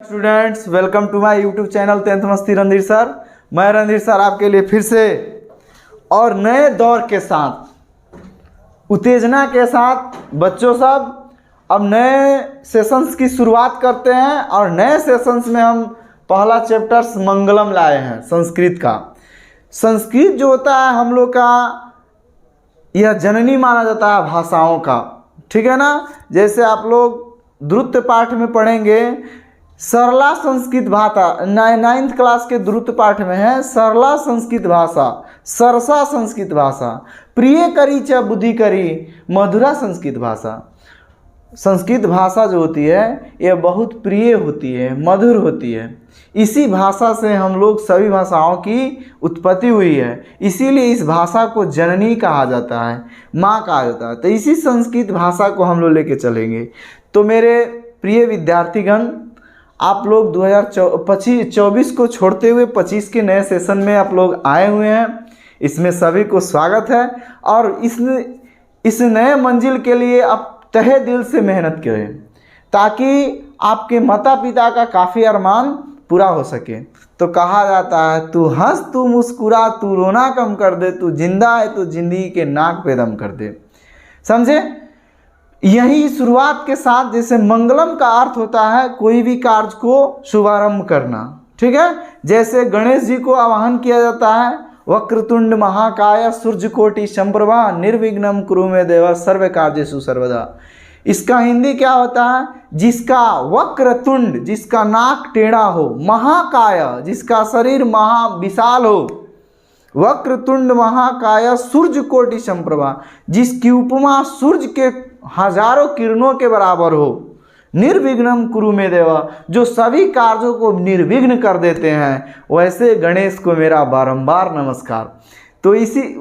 Students, welcome to my YouTube channel 10th मस्ती Randhir sir. मैं Randhir sir आपके लिए फिर से और नए दौर के साथ, उत्तेजना के साथ बच्चों सब अब नए सेशंस की शुरुआत करते हैं। और नए सेशंस में हम पहला चैप्टर्स मंगलम लाए हैं संस्कृत का। संस्कृत जो होता है हम लोग का, यह जननी माना जाता है भाषाओं का, ठीक है ना। जैसे आप लोग द्रुत पाठ में पढ़ेंगे सरला संस्कृत भाषा, 9th क्लास के द्रुत पाठ में है सरला संस्कृत भाषा, सरसा संस्कृत भाषा, प्रिय करी च बुद्धि करी मधुरा संस्कृत भाषा। संस्कृत भाषा जो होती है यह बहुत प्रिय होती है, मधुर होती है। इसी भाषा से हम लोग सभी भाषाओं की उत्पत्ति हुई है, इसीलिए इस भाषा को जननी कहा जाता है, माँ कहा जाता है। तो इसी संस्कृत भाषा को हम लोग लेके चलेंगे। तो मेरे प्रिय विद्यार्थीगण, आप लोग 2024 को छोड़ते हुए 25 के नए सेशन में आप लोग आए हुए हैं, इसमें सभी को स्वागत है। और इस नए मंजिल के लिए आप तहे दिल से मेहनत करें ताकि आपके माता पिता का काफ़ी अरमान पूरा हो सके। तो कहा जाता है तू हंस तू मुस्कुरा तू रोना कम कर दे, तू जिंदा है तो जिंदगी के नाक पे दम कर दे। समझे? यही शुरुआत के साथ, जैसे मंगलम का अर्थ होता है कोई भी कार्य को शुभारंभ करना, ठीक है। जैसे गणेश जी को आवाहन किया जाता है वक्रतुंड महाकाय सूर्यकोटि समप्रभा निर्विघ्नं कुरु मे देव सर्व कार्येषु सर्वदा। इसका हिंदी क्या होता है? जिसका वक्रतुंड, जिसका नाक टेढ़ा हो, महाकाय, जिसका शरीर महाविशाल हो, वक्रतुंड महाकाय सूर्यकोटि समप्रभा, जिसकी उपमा सूर्य के हजारों किरणों के बराबर हो, निर्विघ्नं कुरु मे देवा, जो सभी कार्यों को निर्विघ्न कर देते हैं, वैसे गणेश को मेरा बारंबार नमस्कार। तो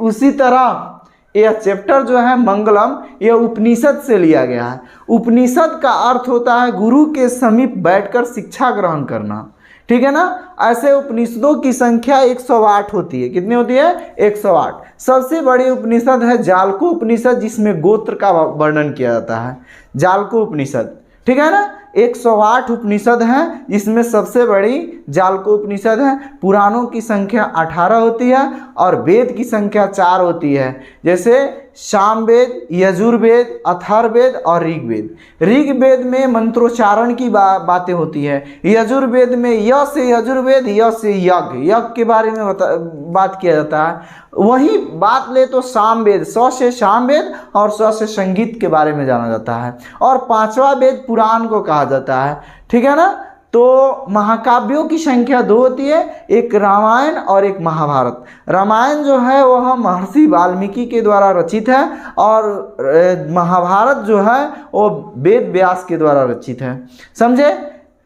उसी तरह यह चैप्टर जो है मंगलम, यह उपनिषद से लिया गया है। उपनिषद का अर्थ होता है गुरु के समीप बैठकर शिक्षा ग्रहण करना, ठीक है ना। ऐसे उपनिषदों की संख्या 108 होती है। कितनी होती है? 108। सबसे बड़ी उपनिषद है जालको उपनिषद, जिसमें गोत्र का वर्णन किया जाता है, जालको उपनिषद, ठीक है ना। 108 उपनिषद हैं, जिसमें सबसे बड़ी जालको उपनिषद है। पुराणों की संख्या 18 होती है और वेद की संख्या 4 होती है, जैसे सामवेद, यजुर्वेद, अथर्ववेद और ऋग्वेद। ऋग्वेद में मंत्रोच्चारण की बातें होती है। यजुर्वेद में य से यजुर्वेद, य से यज्ञ के बारे में बात किया जाता है। वही बात ले तो सामवेद, स से सामवेद और स से संगीत के बारे में जाना जाता है। और 5वां वेद पुराण को कहा जाता है, ठीक है ना। तो महाकाव्यों की संख्या 2 होती है, एक रामायण और एक महाभारत। रामायण जो है वह महर्षि वाल्मीकि के द्वारा रचित है और महाभारत जो है वो वेद व्यास के द्वारा रचित है। समझे?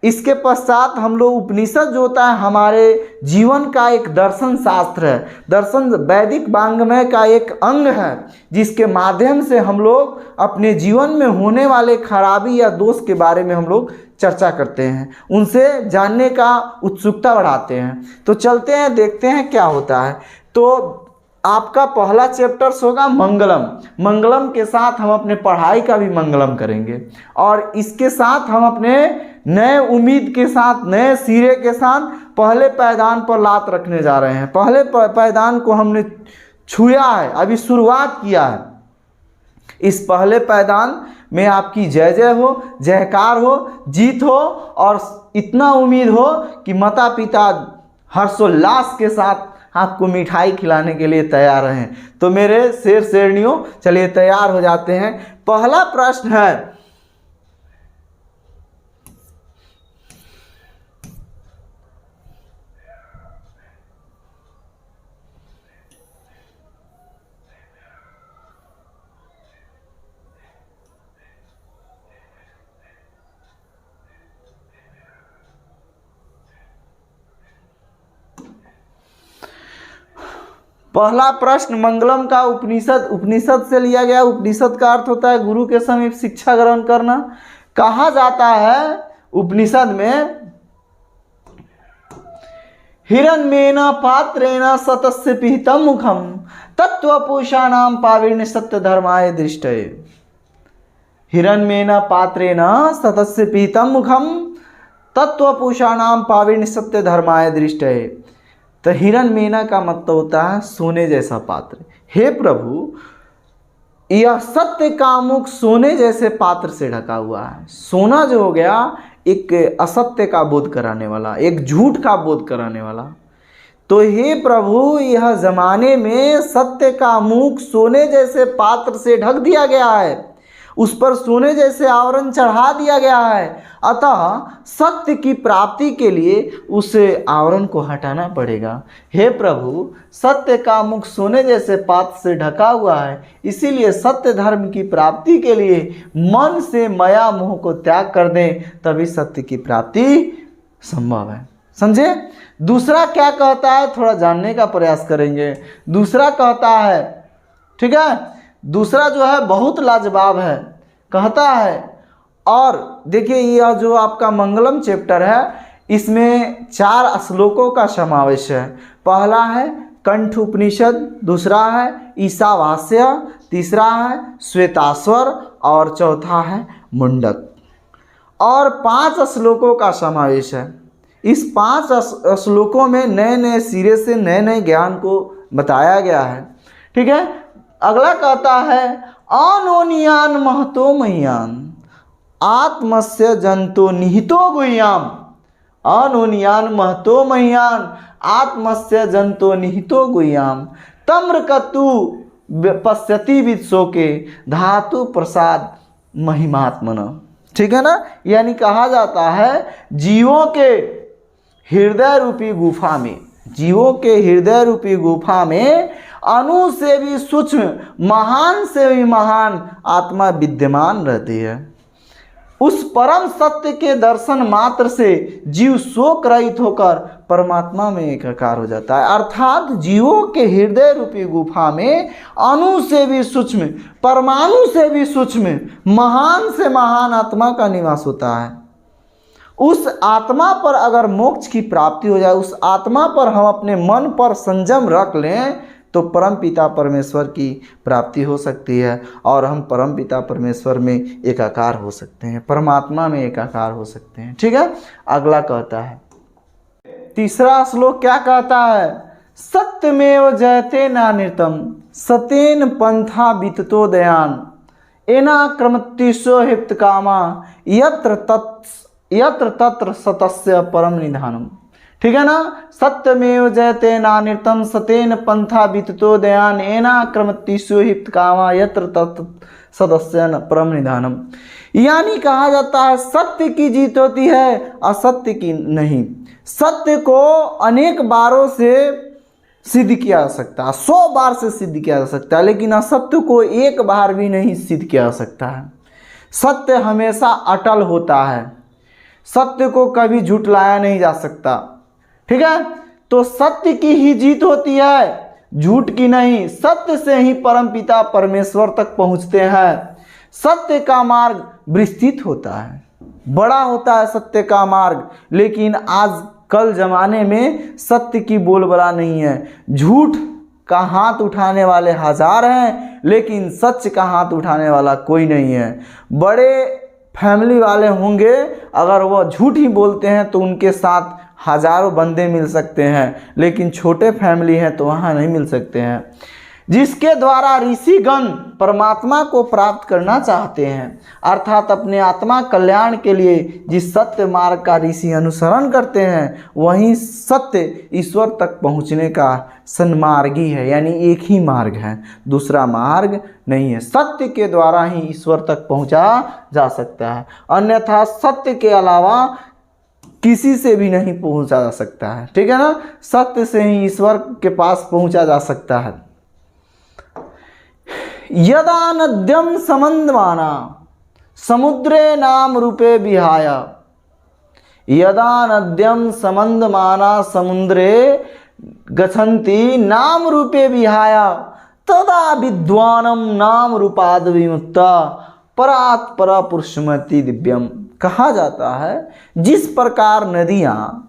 इसके पश्चात हम लोग उपनिषद जो होता है हमारे जीवन का एक दर्शन शास्त्र है, दर्शन वैदिक वांग्मय का एक अंग है, जिसके माध्यम से हम लोग अपने जीवन में होने वाले खराबी या दोष के बारे में हम लोग चर्चा करते हैं, उनसे जानने का उत्सुकता बढ़ाते हैं। तो चलते हैं, देखते हैं क्या होता है। तो आपका पहला चैप्टर्स होगा मंगलम। मंगलम के साथ हम अपने पढ़ाई का भी मंगलम करेंगे और इसके साथ हम अपने नए उम्मीद के साथ, नए सिरे के साथ पहले पायदान पर लात रखने जा रहे हैं। पहले पायदान को हमने छुआ है, अभी शुरुआत किया है। इस पहले पायदान में आपकी जय जय हो, जयकार हो, जीत हो और इतना उम्मीद हो कि माता पिता हर्षोल्लास के साथ आपको मिठाई खिलाने के लिए तैयार हैं। तो मेरे शेर शेरनियों, चलिए तैयार हो जाते हैं। पहला प्रश्न है, पहला प्रश्न मंगलम का उपनिषद से लिया गया। उपनिषद का अर्थ होता है गुरु के समीप शिक्षा ग्रहण करना। कहा जाता है उपनिषद में हिरण्येन पात्रेण सतस्य पिहितं मुखम तत्वपुषाणां पाविण्य सत्य धर्माय दृष्टये। हिरण्येन पात्रेण सतस्य पिहितं मुखम तत्वपुषाणाम पाविण्य सत्य धर्माय दृष्ट है। तो हिरण मेना का मतलब होता है सोने जैसा पात्र। हे प्रभु, यह सत्य का मुख सोने जैसे पात्र से ढका हुआ है। सोना जो हो गया एक असत्य का बोध कराने वाला, एक झूठ का बोध कराने वाला। तो हे प्रभु, यह जमाने में सत्य का मुख सोने जैसे पात्र से ढक दिया गया है, उस पर सोने जैसे आवरण चढ़ा दिया गया है। अतः सत्य की प्राप्ति के लिए उस आवरण को हटाना पड़ेगा। हे प्रभु, सत्य का मुख सोने जैसे पात्र से ढका हुआ है, इसीलिए सत्य धर्म की प्राप्ति के लिए मन से माया मोह को त्याग कर दें, तभी सत्य की प्राप्ति संभव है। समझे? दूसरा क्या कहता है, थोड़ा जानने का प्रयास करेंगे। दूसरा कहता है, ठीक है, दूसरा जो है बहुत लाजवाब है। कहता है, और देखिए यह जो आपका मंगलम चैप्टर है, इसमें 4 श्लोकों का समावेश है। पहला है कंठ उपनिषद, दूसरा है ईशावास्य, तीसरा है श्वेताश्वर और चौथा है मुंडक। और 5 श्लोकों का समावेश है। इस 5 श्लोकों में नए नए सिरे से नए नए ज्ञान को बताया गया है। ठीक है। अगला कहता है अनोनियान महतो मह्यान आत्मस्य जंतो निहितो गुह्याम। अनोनियान महतो मह्यान आत्मस्य जंतो निहितो गुह्याम तम्रकतु पश्यति वित्सोके धातु प्रसाद महिमात्मन। ठीक है ना। यानी कहा जाता है जीवों के हृदय रूपी गुफा में, जीवों के हृदय रूपी गुफा में अणु से भी सूक्ष्म, महान से भी महान आत्मा विद्यमान रहती है। उस परम सत्य के दर्शन मात्र से जीव शोक रहित होकर परमात्मा में एकाकार हो जाता है। अर्थात जीवों के हृदय रूपी गुफा में अणु से भी सूक्ष्म, परमाणु से भी सूक्ष्म, महान से महान आत्मा का निवास होता है। उस आत्मा पर अगर मोक्ष की प्राप्ति हो जाए, उस आत्मा पर हम अपने मन पर संयम रख लें, तो परम पिता परमेश्वर की प्राप्ति हो सकती है और हम परम पिता परमेश्वर में एकाकार हो सकते हैं, परमात्मा में एकाकार हो सकते हैं। ठीक है। अगला कहता है, तीसरा श्लोक क्या कहता है, सत्यमेव जयते नानिर्तम सतेन पंथा विततो दयान एना क्रमतिशो हिप्त कामा यत्र तत्र सतस्य परम निधानम। ठीक है ना। सत्यमेव जयते नानिर्तम सतेन पंथा विततो दयान एना क्रमतिशो हिप्त कामा यत्र तत्र सतस्य परम निधानम। यानी कहा जाता है सत्य की जीत होती है, असत्य की नहीं। सत्य को अनेक बारों से सिद्ध किया जा सकता है, 100 बार से सिद्ध किया जा सकता है, लेकिन असत्य को एक बार भी नहीं सिद्ध किया जा सकता है। सत्य हमेशा अटल होता है, सत्य को कभी झुटलाया नहीं जा सकता। ठीक है। तो सत्य की ही जीत होती है, झूठ की नहीं। सत्य से ही परमपिता परमेश्वर तक पहुंचते हैं। सत्य का मार्ग विस्तृत होता है, बड़ा होता है सत्य का मार्ग, लेकिन आज कल जमाने में सत्य की बोलबाला नहीं है। झूठ का हाथ उठाने वाले हजार हैं, लेकिन सच का हाथ उठाने वाला कोई नहीं है। बड़े फैमिली वाले होंगे, अगर वह झूठ ही बोलते हैं तो उनके साथ हजारों बंदे मिल सकते हैं, लेकिन छोटे फैमिली हैं तो वहाँ नहीं मिल सकते हैं। जिसके द्वारा ऋषिगण परमात्मा को प्राप्त करना चाहते हैं, अर्थात अपने आत्मा कल्याण के लिए जिस सत्य मार्ग का ऋषि अनुसरण करते हैं, वही सत्य ईश्वर तक पहुँचने का सन्मार्गी है। यानी एक ही मार्ग है, दूसरा मार्ग नहीं है। सत्य के द्वारा ही ईश्वर तक पहुँचा जा सकता है, अन्यथा सत्य के अलावा किसी से भी नहीं पहुँचा जा सकता है। ठीक है ना। सत्य से ही ईश्वर के पास पहुँचा जा सकता है। यदा नद्यम समंदमाना समुद्रे नाम रूपे विहाय यदा नद्यम समंदमाना समुद्रे गच्छन्ति नाम रूपे विहाय तदा विद्वानम नाम रूपाद विमुक्ता परात् पर पुरुषमति दिव्यम। कहा जाता है जिस प्रकार नदियाँ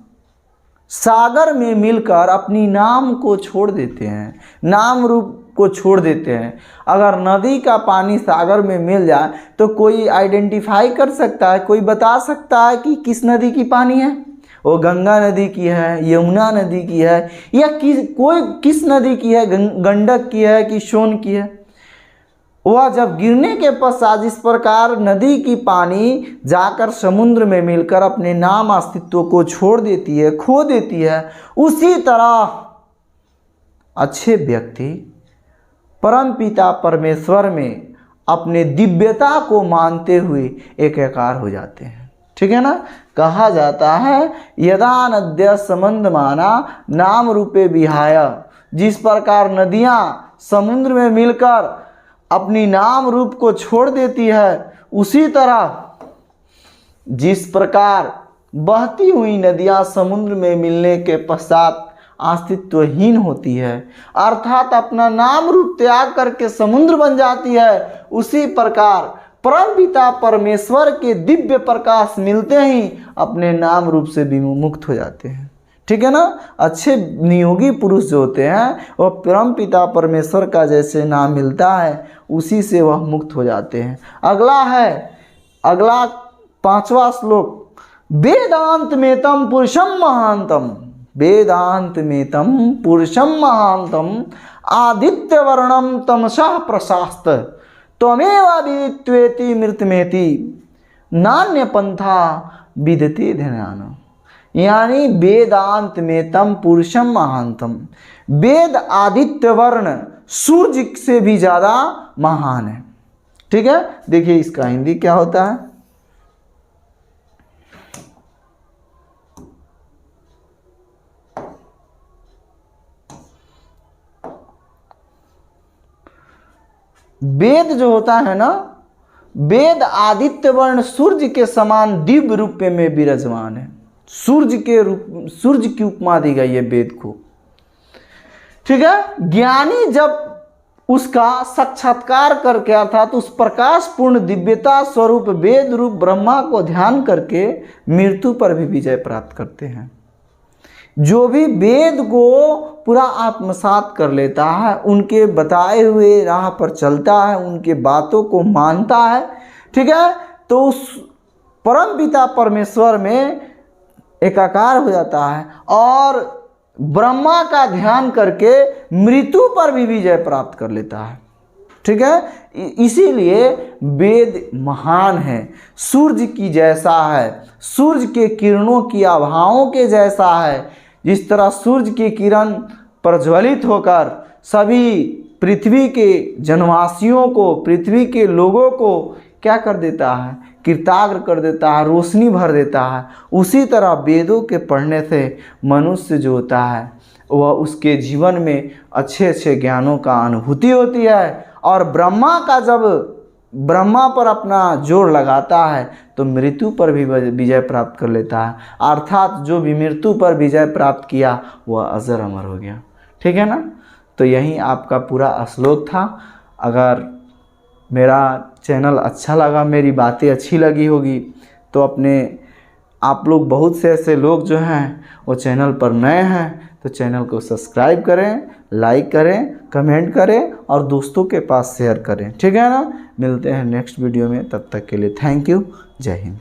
सागर में मिलकर अपनी नाम को छोड़ देते हैं, नाम रूप को छोड़ देते हैं। अगर नदी का पानी सागर में मिल जाए तो कोई आइडेंटिफाई कर सकता है, कोई बता सकता है कि किस नदी की पानी है? वो गंगा नदी की है, यमुना नदी की है, या किस नदी की है? गंडक की है कि सोन की है? वह जब गिरने के पश्चात जिस प्रकार नदी की पानी जाकर समुद्र में मिलकर अपने नाम अस्तित्व को छोड़ देती है, खो देती है, उसी तरह अच्छे व्यक्ति परमपिता परमेश्वर में अपने दिव्यता को मानते हुए एकाकार हो जाते हैं। ठीक है ना? कहा जाता है यदा नद्य समंदमाना नाम रूपे विहाय, जिस प्रकार नदियाँ समुद्र में मिलकर अपनी नाम रूप को छोड़ देती है, उसी तरह जिस प्रकार बहती हुई नदियाँ समुद्र में मिलने के पश्चात अस्तित्वहीन होती है, अर्थात अपना नाम रूप त्याग करके समुद्र बन जाती है, उसी प्रकार परमपिता परमेश्वर के दिव्य प्रकाश मिलते ही अपने नाम रूप से भी मुक्त हो जाते हैं। ठीक है ना? अच्छे नियोगी पुरुष जो होते हैं वह परमपिता परमेश्वर का जैसे नाम मिलता है उसी से वह मुक्त हो जाते हैं। अगला 5वां श्लोक, वेदांत में तम पुरुषम महांतम, वेदांत में तम पुरुषम महांतम आदित्य वर्णम तमसः प्रशास्त त्वमेव विदित्वेति मृतमेति नान्य पंथा विदते ध्यान। यानी वेदांत में तम पुरुषम महानतम, वेद आदित्य वर्ण सूर्य से भी ज़्यादा महान है। ठीक है? देखिए इसका हिंदी क्या होता है। वेद जो होता है ना, वेद आदित्य वर्ण सूर्य के समान दिव्य रूप में विराजमान है। सूर्य की उपमा दी गई है वेद को। ठीक है? ज्ञानी जब उसका साक्षात्कार करके अर्थात उस प्रकाश पूर्ण दिव्यता स्वरूप वेद रूप ब्रह्मा को ध्यान करके मृत्यु पर भी विजय प्राप्त करते हैं। जो भी वेद को पूरा आत्मसात कर लेता है, उनके बताए हुए राह पर चलता है, उनके बातों को मानता है, ठीक है, तो उस परम पिता परमेश्वर में एकाकार हो जाता है और ब्रह्मा का ध्यान करके मृत्यु पर भी विजय प्राप्त कर लेता है। ठीक है? इसीलिए वेद महान है, सूर्य की जैसा है, सूर्य के किरणों की आभाओं के जैसा है। जिस तरह सूर्य की किरण प्रज्वलित होकर सभी पृथ्वी के जनवासियों को, पृथ्वी के लोगों को क्या कर देता है? कृताग्र कर देता है, रोशनी भर देता है। उसी तरह वेदों के पढ़ने से मनुष्य जो होता है वह उसके जीवन में अच्छे अच्छे ज्ञानों का अनुभूति होती है और ब्रह्मा पर अपना जोर लगाता है तो मृत्यु पर भी विजय प्राप्त कर लेता है। अर्थात जो भी मृत्यु पर विजय प्राप्त किया वह अजर अमर हो गया। ठीक है ना? तो यही आपका पूरा श्लोक था। अगर मेरा चैनल अच्छा लगा, मेरी बातें अच्छी लगी होगी तो आप लोग बहुत से ऐसे लोग जो हैं वो चैनल पर नए हैं तो चैनल को सब्सक्राइब करें, लाइक करें, कमेंट करें और दोस्तों के पास शेयर करें। ठीक है ना? मिलते हैं नेक्स्ट वीडियो में, तब तक के लिए थैंक यू। जय हिंद।